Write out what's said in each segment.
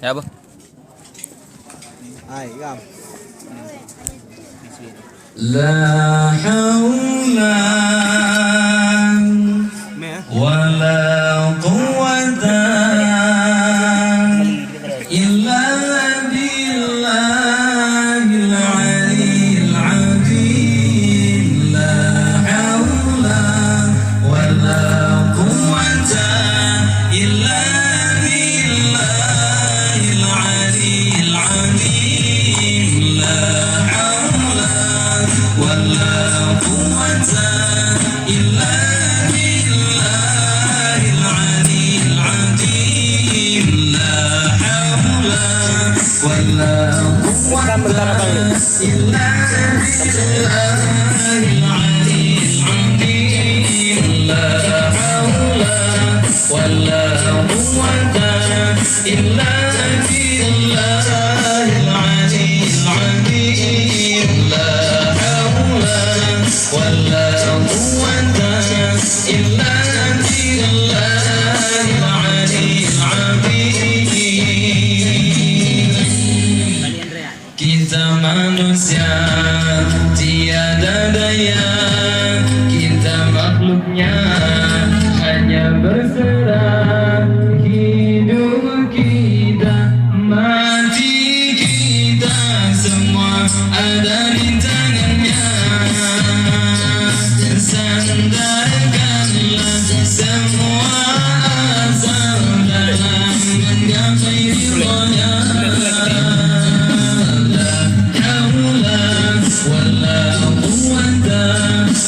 Ya apa? Hai, gam. La haula wala quwwata illa billahil aliyyil azim. La haula wala quwwata illa billahil aliyyil azim. La haula wala quwwata illa billahil aliyyil azim. La haula wala quwwata illa billahil aliyyil azim. La haula wala quwwata illa billahil aliyyil azim. La haula wala quwwata illa billahil aliyyil azim. Kita manusia tiada daya, kita makhluknya hanya berserah. Hidup kita, mati kita, semua ada di tangannya. Sandarkanlah semua asal dalam menggapai ridhonya. La haula wala quwwata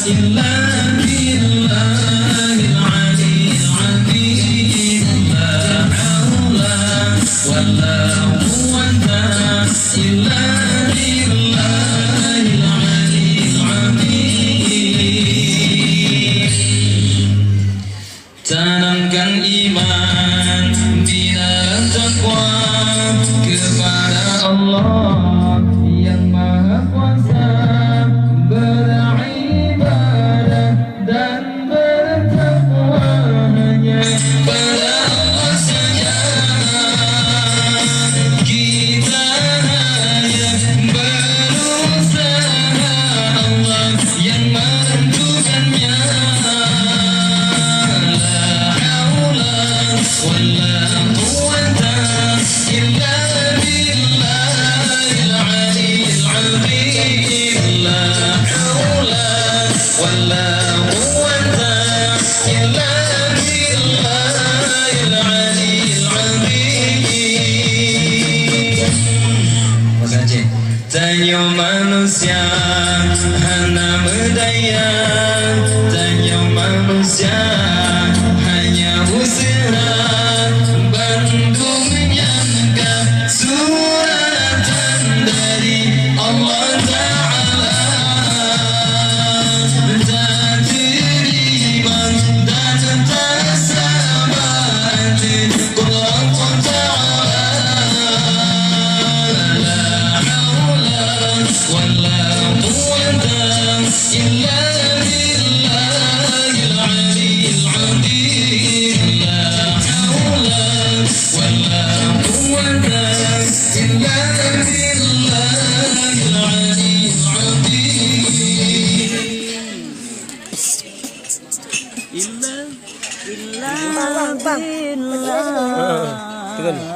illa billahil aliyyil azim. La haula wala quwwata illa billahil aliyyil azim. Tanamkan iman dan takwa kepada Allah yang Maha Kuasa, beribadah dan bertakwa hanya pada Allah saja. Kita hanya berusaha, Allah yang menentukannya. La haula wala quwwata illa billahil aliyyil azim. La haula wala quwwata illa billahil aliyyil azim. Makasih. Tanya manusia hanya berdaya, tanya manusia hanya usaha, bantu menyangka suratan dari Allah Ta'ala. Tak terima dan tak sabar Allah Ta'ala. La haula wala quwwata illa billahil aliyyil azim. La haula wala quwwata illa billahil aliyyil azim. Bang. Tekan.